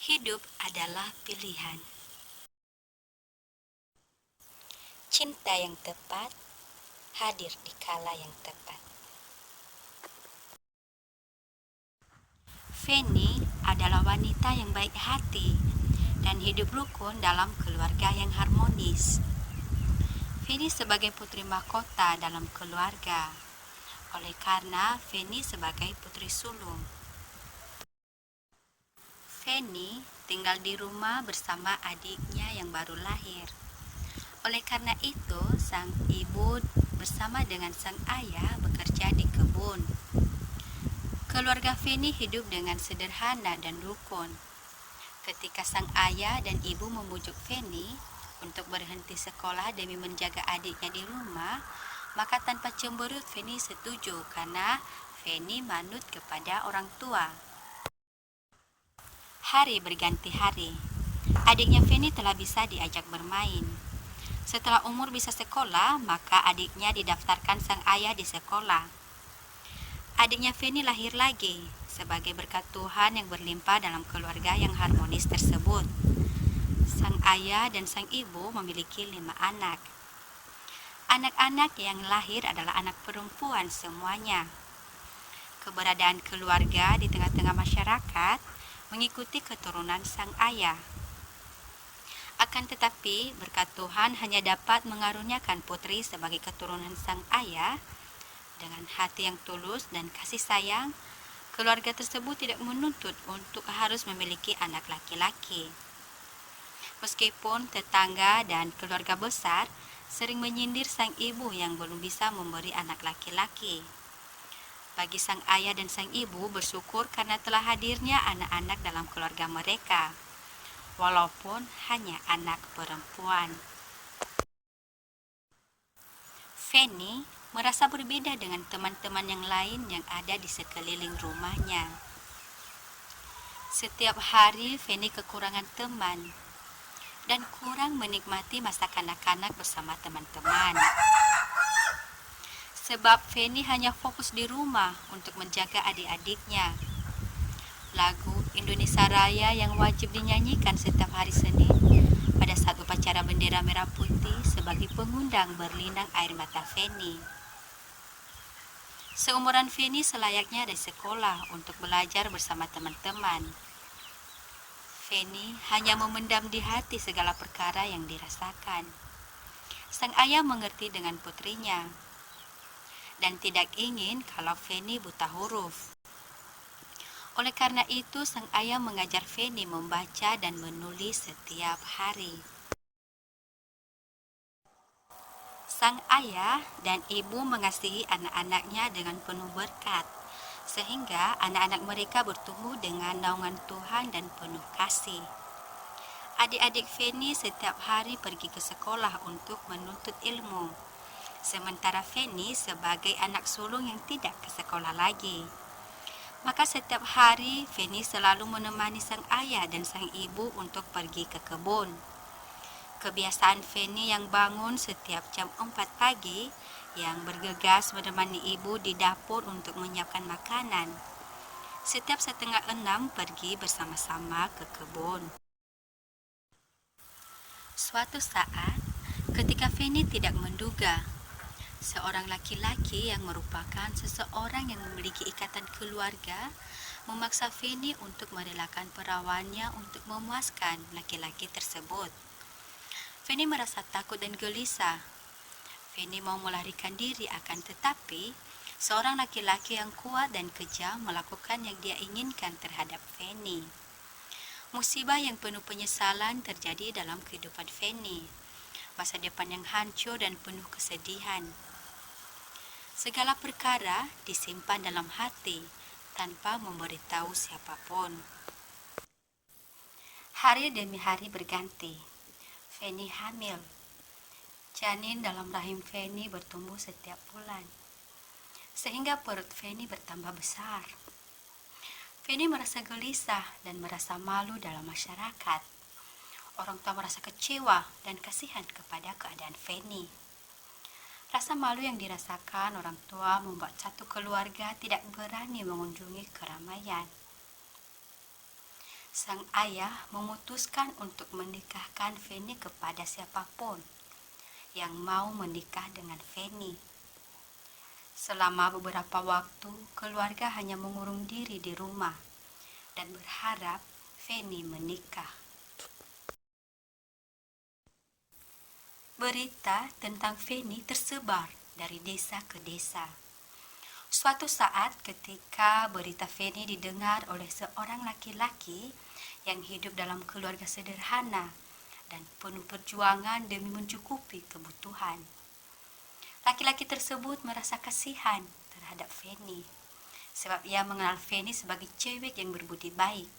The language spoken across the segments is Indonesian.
Hidup adalah pilihan. Cinta yang tepat hadir di kala yang tepat. Feni adalah wanita yang baik hati dan hidup rukun dalam keluarga yang harmonis. Feni sebagai putri mahkota dalam keluarga, oleh karena Feni sebagai putri sulung. Feni tinggal di rumah bersama adiknya yang baru lahir. Oleh karena itu, sang ibu bersama dengan sang ayah bekerja di kebun. Keluarga Feni hidup dengan sederhana dan rukun. Ketika sang ayah dan ibu memujuk Feni untuk berhenti sekolah demi menjaga adiknya di rumah, maka tanpa cemberut Feni setuju karena Feni manut kepada orang tua. Hari berganti hari. Adiknya Feni telah bisa diajak bermain. Setelah umur bisa sekolah, maka adiknya didaftarkan sang ayah di sekolah. Adiknya Feni lahir lagi sebagai berkat Tuhan yang berlimpah dalam keluarga yang harmonis tersebut. Sang ayah dan sang ibu memiliki 5 anak. Anak-anak yang lahir adalah anak perempuan semuanya. Keberadaan keluarga di tengah-tengah masyarakat mengikuti keturunan sang ayah. Akan tetapi, berkat Tuhan hanya dapat mengaruniakan putri sebagai keturunan sang ayah. Dengan hati yang tulus dan kasih sayang, keluarga tersebut tidak menuntut untuk harus memiliki anak laki-laki. Meskipun tetangga dan keluarga besar sering menyindir sang ibu yang belum bisa memberi anak laki-laki. Bagi sang ayah dan sang ibu bersyukur karena telah hadirnya anak-anak dalam keluarga mereka, walaupun hanya anak perempuan. Feni merasa berbeda dengan teman-teman yang lain yang ada di sekeliling rumahnya. Setiap hari Feni kekurangan teman dan kurang menikmati masa kanak-kanak bersama teman-teman. Sebab Feni hanya fokus di rumah untuk menjaga adik-adiknya. Lagu Indonesia Raya yang wajib dinyanyikan setiap hari Senin pada saat upacara bendera merah putih sebagai pengundang berlinang air mata Feni. Seumuran Feni selayaknya dari sekolah untuk belajar bersama teman-teman. Feni hanya memendam di hati segala perkara yang dirasakan. Sang ayah mengerti dengan putrinya dan tidak ingin kalau Feni buta huruf. Oleh karena itu, sang ayah mengajar Feni membaca dan menulis setiap hari. Sang ayah dan ibu mengasihi anak-anaknya dengan penuh berkat, sehingga anak-anak mereka bertumbuh dengan naungan Tuhan dan penuh kasih. Adik-adik Feni setiap hari pergi ke sekolah untuk menuntut ilmu, sementara Feni sebagai anak sulung yang tidak ke sekolah lagi. Maka setiap hari Feni selalu menemani sang ayah dan sang ibu untuk pergi ke kebun. Kebiasaan Feni yang bangun setiap jam 4 pagi, yang bergegas menemani ibu di dapur untuk menyiapkan makanan. Setiap 5:30 pergi bersama-sama ke kebun. Suatu saat, ketika Feni tidak menduga, seorang laki-laki yang merupakan seseorang yang memiliki ikatan keluarga memaksa Feni untuk merelakan perawannya untuk memuaskan laki-laki tersebut. Feni merasa takut dan gelisah. Feni mau melarikan diri, akan tetapi seorang laki-laki yang kuat dan kejam melakukan yang dia inginkan terhadap Feni. Musibah yang penuh penyesalan terjadi dalam kehidupan Feni. Masa depan yang hancur dan penuh kesedihan. Segala perkara disimpan dalam hati tanpa memberitahu siapapun. Hari demi hari berganti. Feni hamil. Janin dalam rahim Feni bertumbuh setiap bulan, sehingga perut Feni bertambah besar. Feni merasa gelisah dan merasa malu dalam masyarakat. Orang tua merasa kecewa dan kasihan kepada keadaan Feni. Rasa malu yang dirasakan orang tua membuat satu keluarga tidak berani mengunjungi keramaian. Sang ayah memutuskan untuk menikahkan Feni kepada siapapun yang mau menikah dengan Feni. Selama beberapa waktu, keluarga hanya mengurung diri di rumah dan berharap Feni menikah. Berita tentang Feni tersebar dari desa ke desa. Suatu saat ketika berita Feni didengar oleh seorang laki-laki yang hidup dalam keluarga sederhana dan penuh perjuangan demi mencukupi kebutuhan. Laki-laki tersebut merasa kasihan terhadap Feni, sebab ia mengenal Feni sebagai cewek yang berbudi baik.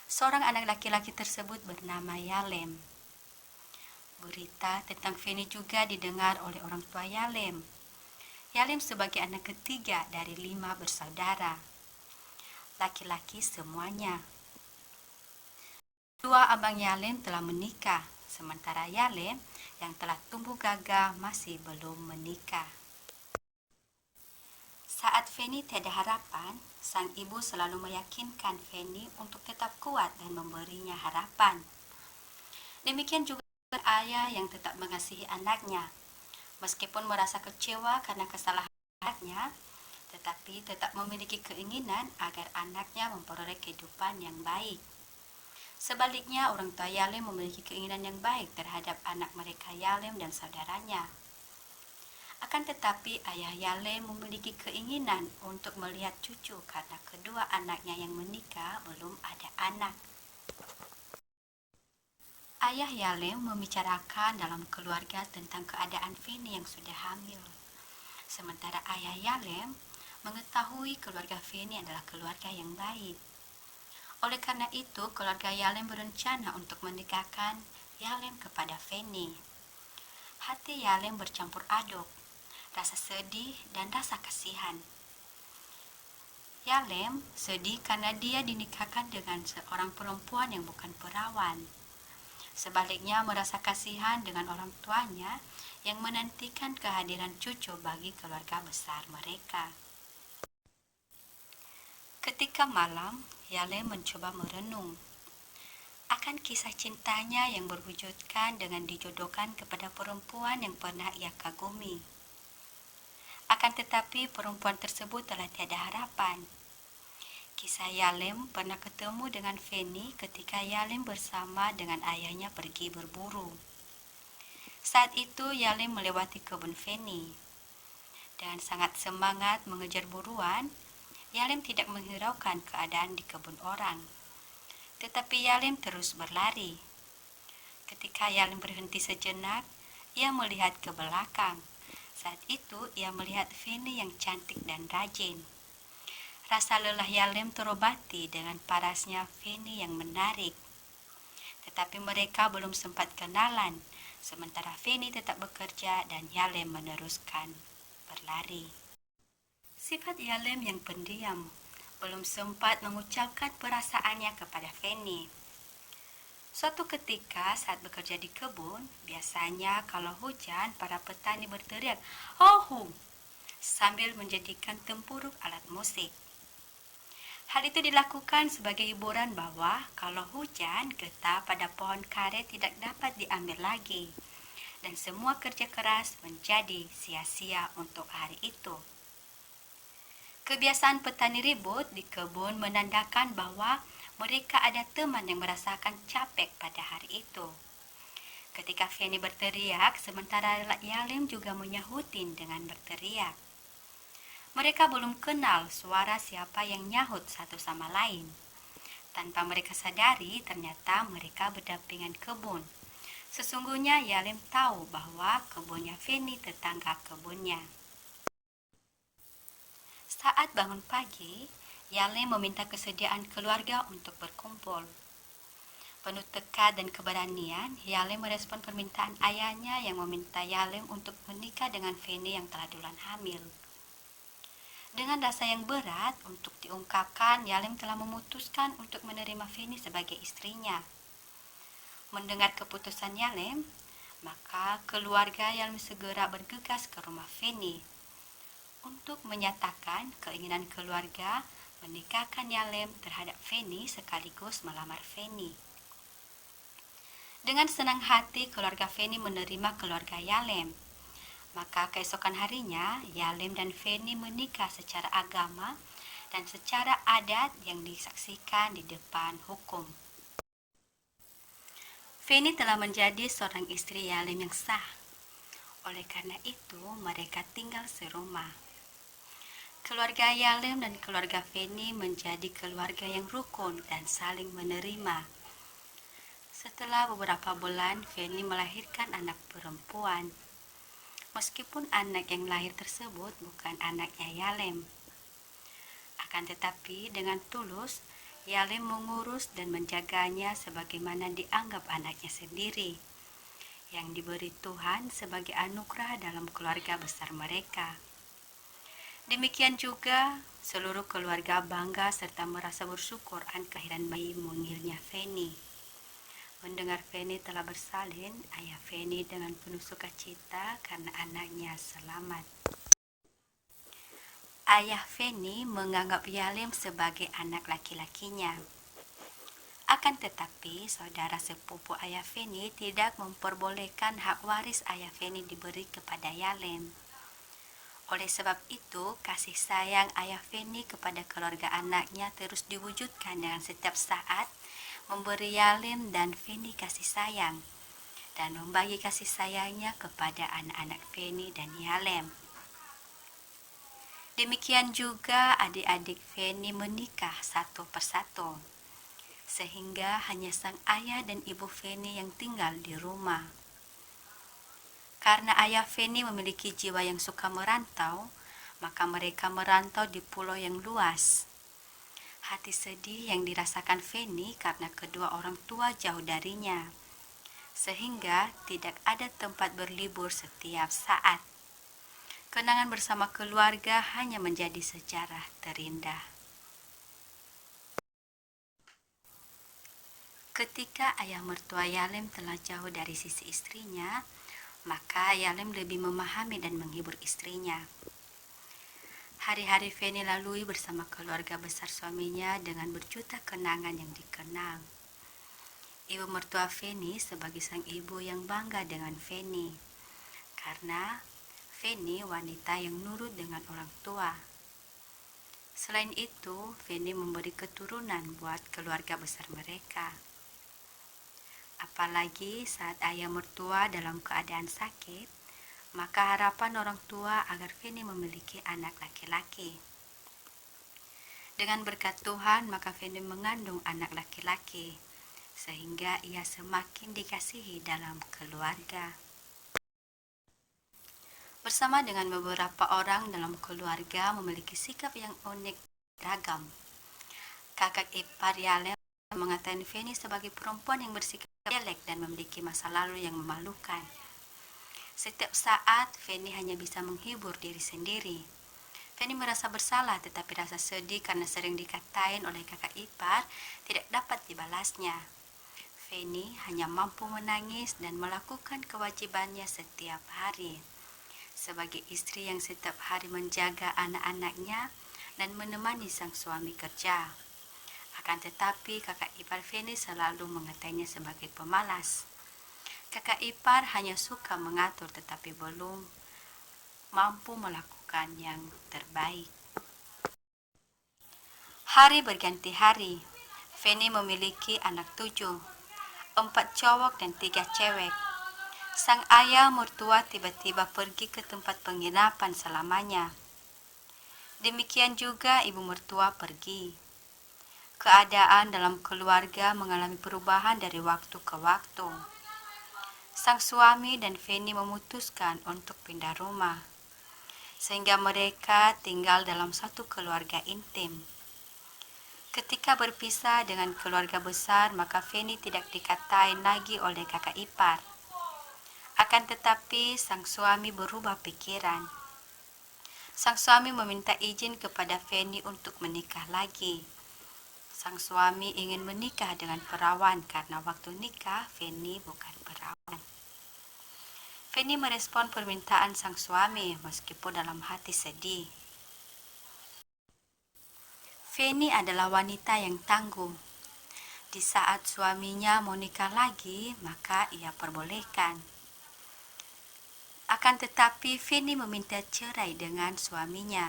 Seorang anak laki-laki tersebut bernama Yalem. Berita tentang Feni juga didengar oleh orang tua Yalem. Yalem sebagai anak ketiga dari 5 bersaudara. Laki-laki semuanya. Dua abang Yalem telah menikah, sementara Yalem yang telah tumbuh gagah masih belum menikah. Saat Feni tiada harapan, sang ibu selalu meyakinkan Feni untuk tetap kuat dan memberinya harapan. Demikian juga ayah yang tetap mengasihi anaknya, meskipun merasa kecewa karena kesalahan anaknya, tetapi tetap memiliki keinginan agar anaknya memperoleh kehidupan yang baik. Sebaliknya, orang tua Yalem memiliki keinginan yang baik terhadap anak mereka Yalem dan saudaranya. Akan tetapi, ayah Yalem memiliki keinginan untuk melihat cucu karena kedua anaknya yang menikah belum ada anak. Ayah Yalem membicarakan dalam keluarga tentang keadaan Feni yang sudah hamil. Sementara ayah Yalem mengetahui keluarga Feni adalah keluarga yang baik. Oleh karena itu, keluarga Yalem berencana untuk menikahkan Yalem kepada Feni. Hati Yalem bercampur aduk, rasa sedih dan rasa kasihan. Yalem sedih karena dia dinikahkan dengan seorang perempuan yang bukan perawan. Sebaliknya merasa kasihan dengan orang tuanya yang menantikan kehadiran cucu bagi keluarga besar mereka. Ketika malam, Yalem mencoba merenung akan kisah cintanya yang berwujudkan dengan dijodohkan kepada perempuan yang pernah ia kagumi. Akan tetapi perempuan tersebut telah tiada harapan. Kisah Yalem pernah ketemu dengan Feni ketika Yalem bersama dengan ayahnya pergi berburu. Saat itu Yalem melewati kebun Feni. Dengan sangat semangat mengejar buruan, Yalem tidak menghiraukan keadaan di kebun orang. Tetapi Yalem terus berlari. Ketika Yalem berhenti sejenak, ia melihat ke belakang. Saat itu ia melihat Feni yang cantik dan rajin. Rasa lelah Yalem terobati dengan parasnya Feni yang menarik. Tetapi mereka belum sempat kenalan, sementara Feni tetap bekerja dan Yalem meneruskan berlari. Sifat Yalem yang pendiam belum sempat mengucapkan perasaannya kepada Feni. Suatu ketika saat bekerja di kebun, biasanya kalau hujan para petani berteriak "Hohu!" sambil menjadikan tempuruk alat musik. Hal itu dilakukan sebagai hiburan bahwa kalau hujan, getah pada pohon karet tidak dapat diambil lagi dan semua kerja keras menjadi sia-sia untuk hari itu. Kebiasaan petani ribut di kebun menandakan bahwa mereka ada teman yang merasakan capek pada hari itu. Ketika Feni berteriak, sementara Yalem juga menyahutin dengan berteriak. Mereka belum kenal suara siapa yang nyahut satu sama lain. Tanpa mereka sadari, ternyata mereka berdampingan kebun. Sesungguhnya Yalem tahu bahwa kebunnya Feni tetangga kebunnya. Saat bangun pagi, Yalem meminta kesediaan keluarga untuk berkumpul. Penuh tekad dan keberanian, Yalem merespon permintaan ayahnya yang meminta Yalem untuk menikah dengan Feni yang telah duluan hamil. Dengan rasa yang berat untuk diungkapkan, Yalem telah memutuskan untuk menerima Feni sebagai istrinya. Mendengar keputusan Yalem, maka keluarga Yalem segera bergegas ke rumah Feni untuk menyatakan keinginan keluarga menikahkan Yalem terhadap Feni sekaligus melamar Feni. Dengan senang hati keluarga Feni menerima keluarga Yalem. Maka keesokan harinya, Yalem dan Feni menikah secara agama dan secara adat yang disaksikan di depan hukum. Feni telah menjadi seorang istri Yalem yang sah. Oleh karena itu, mereka tinggal serumah. Keluarga Yalem dan keluarga Feni menjadi keluarga yang rukun dan saling menerima. Setelah beberapa bulan, Feni melahirkan anak perempuan. Meskipun anak yang lahir tersebut bukan anaknya Yalem. Akan tetapi dengan tulus, Yalem mengurus dan menjaganya sebagaimana dianggap anaknya sendiri, yang diberi Tuhan sebagai anugerah dalam keluarga besar mereka. Demikian juga seluruh keluarga bangga serta merasa bersyukur akan kelahiran bayi mungilnya Feni. Mendengar Feni telah bersalin, ayah Feni dengan penuh sukacita karena anaknya selamat. Ayah Feni menganggap Yalem sebagai anak laki-lakinya. Akan tetapi, saudara sepupu ayah Feni tidak memperbolehkan hak waris ayah Feni diberi kepada Yalem. Oleh sebab itu, kasih sayang ayah Feni kepada keluarga anaknya terus diwujudkan dengan setiap saat memberi Yalem dan Feni kasih sayang dan membagi kasih sayangnya kepada anak-anak Feni dan Yalem. Demikian juga adik-adik Feni menikah satu persatu, sehingga hanya sang ayah dan ibu Feni yang tinggal di rumah. Karena ayah Feni memiliki jiwa yang suka merantau, maka mereka merantau di pulau yang luas. Hati sedih yang dirasakan Feni karena kedua orang tua jauh darinya, sehingga tidak ada tempat berlibur setiap saat. Kenangan bersama keluarga hanya menjadi sejarah terindah. Ketika ayah mertua Yalem telah jauh dari sisi istrinya, maka Yalem lebih memahami dan menghibur istrinya. Hari-hari Feni lalui bersama keluarga besar suaminya dengan berjuta kenangan yang dikenang. Ibu mertua Feni sebagai sang ibu yang bangga dengan Feni, karena Feni wanita yang nurut dengan orang tua. Selain itu, Feni memberi keturunan buat keluarga besar mereka. Apalagi saat ayah mertua dalam keadaan sakit, maka harapan orang tua agar Feni memiliki anak laki-laki. Dengan berkat Tuhan, maka Feni mengandung anak laki-laki, sehingga ia semakin dikasihi dalam keluarga. Bersama dengan beberapa orang dalam keluarga memiliki sikap yang unik beragam. Kakak ipar Yalem mengatakan Feni sebagai perempuan yang bersikap jelek dan memiliki masa lalu yang memalukan. Setiap saat Feni hanya bisa menghibur diri sendiri. Feni merasa bersalah tetapi rasa sedih karena sering dikatain oleh kakak ipar tidak dapat dibalasnya. Feni hanya mampu menangis dan melakukan kewajibannya setiap hari. Sebagai istri yang setiap hari menjaga anak-anaknya dan menemani sang suami kerja. Akan tetapi kakak ipar Feni selalu mengatainya sebagai pemalas. Kakak ipar hanya suka mengatur tetapi belum mampu melakukan yang terbaik. Hari berganti hari. Feni memiliki anak 7, 4 cowok dan 3 cewek. Sang ayah mertua tiba-tiba pergi ke tempat penginapan selamanya. Demikian juga ibu mertua pergi. Keadaan dalam keluarga mengalami perubahan dari waktu ke waktu. Sang suami dan Feni memutuskan untuk pindah rumah, sehingga mereka tinggal dalam satu keluarga intim. Ketika berpisah dengan keluarga besar, maka Feni tidak dikatain lagi oleh kakak ipar. Akan tetapi, sang suami berubah pikiran. Sang suami meminta izin kepada Feni untuk menikah lagi. Sang suami ingin menikah dengan perawan karena waktu nikah Feni bukan perawan. Feni merespon permintaan sang suami meskipun dalam hati sedih. Feni adalah wanita yang tangguh. Di saat suaminya mau nikah lagi, maka ia perbolehkan. Akan tetapi Feni meminta cerai dengan suaminya.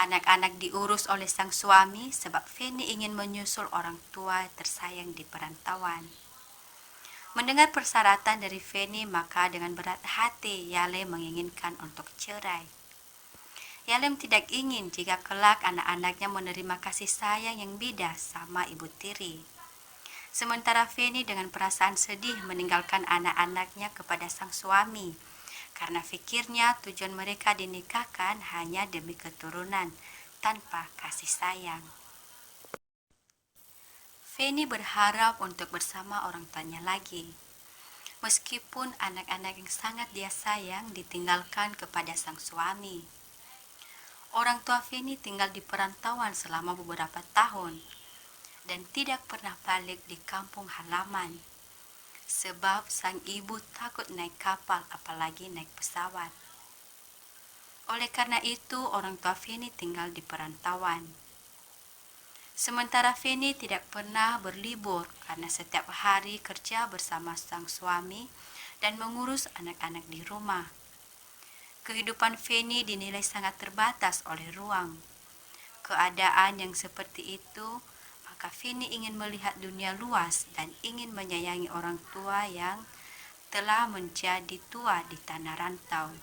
Anak-anak diurus oleh sang suami sebab Feni ingin menyusul orang tua tersayang di perantauan. Mendengar persyaratan dari Feni, maka dengan berat hati Yalem menginginkan untuk cerai. Yalem tidak ingin jika kelak anak-anaknya menerima kasih sayang yang beda sama ibu tiri. Sementara Feni dengan perasaan sedih meninggalkan anak-anaknya kepada sang suami, karena fikirnya tujuan mereka dinikahkan hanya demi keturunan tanpa kasih sayang. Feni berharap untuk bersama orang tuanya lagi. Meskipun anak-anak yang sangat dia sayang ditinggalkan kepada sang suami. Orang tua Feni tinggal di perantauan selama beberapa tahun dan tidak pernah balik di kampung halaman. Sebab sang ibu takut naik kapal apalagi naik pesawat. Oleh karena itu orang tua Feni tinggal di perantauan. Sementara Feni tidak pernah berlibur karena setiap hari kerja bersama sang suami dan mengurus anak-anak di rumah. Kehidupan Feni dinilai sangat terbatas oleh ruang. Keadaan yang seperti itu, maka Feni ingin melihat dunia luas dan ingin menyayangi orang tua yang telah menjadi tua di tanah rantau.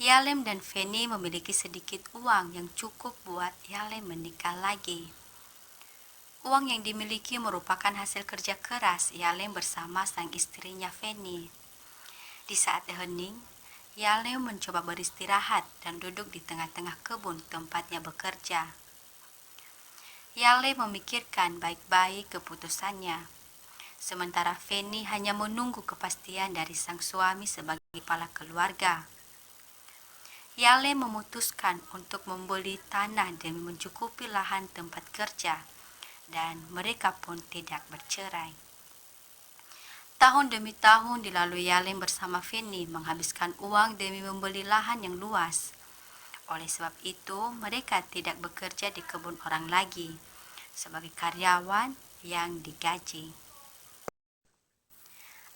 Yalem dan Feni memiliki sedikit uang yang cukup buat Yalem menikah lagi. Uang yang dimiliki merupakan hasil kerja keras Yalem bersama sang istrinya Feni. Di saat hening, Yalem mencoba beristirahat dan duduk di tengah-tengah kebun tempatnya bekerja. Yalem memikirkan baik-baik keputusannya. Sementara Feni hanya menunggu kepastian dari sang suami sebagai kepala keluarga. Yalem memutuskan untuk membeli tanah demi mencukupi lahan tempat kerja, dan mereka pun tidak bercerai. Tahun demi tahun dilalui Yalem bersama Feni menghabiskan uang demi membeli lahan yang luas. Oleh sebab itu, mereka tidak bekerja di kebun orang lagi sebagai karyawan yang digaji.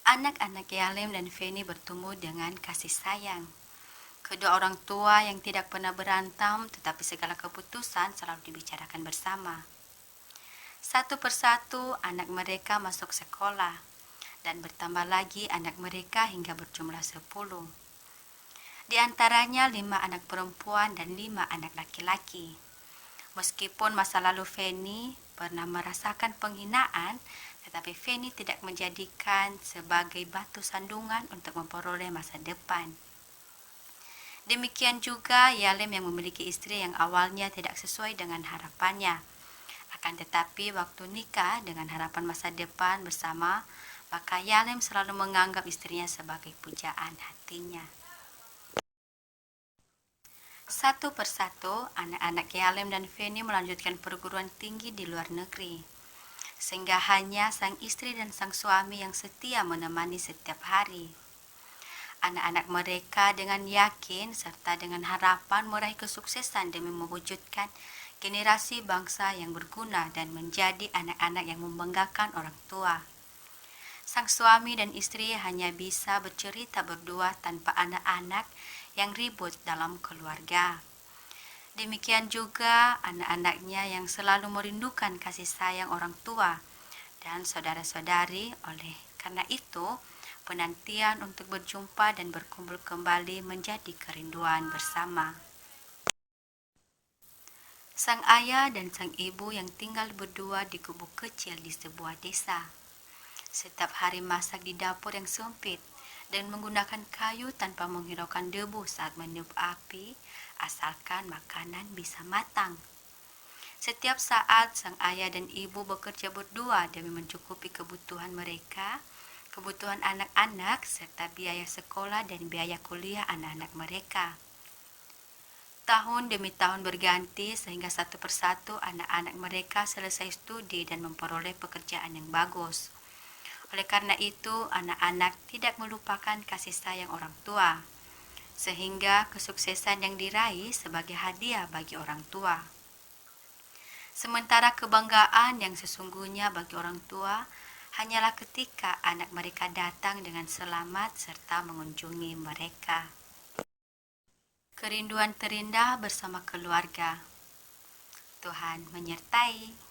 Anak-anak Yalem dan Feni bertumbuh dengan kasih sayang. Kedua orang tua yang tidak pernah berantem, tetapi segala keputusan selalu dibicarakan bersama. Satu persatu anak mereka masuk sekolah, dan bertambah lagi anak mereka hingga berjumlah 10. Di antaranya 5 anak perempuan dan 5 anak laki-laki. Meskipun masa lalu Feni pernah merasakan penghinaan, tetapi Feni tidak menjadikan sebagai batu sandungan untuk memperoleh masa depan. Demikian juga Yalem yang memiliki istri yang awalnya tidak sesuai dengan harapannya. Akan tetapi waktu nikah dengan harapan masa depan bersama, maka Yalem selalu menganggap istrinya sebagai pujaan hatinya. Satu persatu, anak-anak Yalem dan Feni melanjutkan perguruan tinggi di luar negeri. Sehingga hanya sang istri dan sang suami yang setia menemani setiap hari. Anak-anak mereka dengan yakin serta dengan harapan meraih kesuksesan demi mewujudkan generasi bangsa yang berguna dan menjadi anak-anak yang membanggakan orang tua. Sang suami dan istri hanya bisa bercerita berdua tanpa anak-anak yang ribut dalam keluarga. Demikian juga anak-anaknya yang selalu merindukan kasih sayang orang tua dan saudara-saudari. Oleh karena itu, penantian untuk berjumpa dan berkumpul kembali menjadi kerinduan bersama. Sang ayah dan sang ibu yang tinggal berdua di gubuk kecil di sebuah desa. Setiap hari masak di dapur yang sempit dan menggunakan kayu tanpa menghiraukan debu saat meniup api, asalkan makanan bisa matang. Setiap saat sang ayah dan ibu bekerja berdua demi mencukupi kebutuhan mereka, kebutuhan anak-anak, serta biaya sekolah dan biaya kuliah anak-anak mereka. Tahun demi tahun berganti sehingga satu persatu anak-anak mereka selesai studi dan memperoleh pekerjaan yang bagus. Oleh karena itu, anak-anak tidak melupakan kasih sayang orang tua. sehingga kesuksesan yang diraih sebagai hadiah bagi orang tua. Sementara kebanggaan yang sesungguhnya bagi orang tua hanyalah ketika anak mereka datang dengan selamat serta mengunjungi mereka. Kerinduan terindah bersama keluarga. Tuhan menyertai.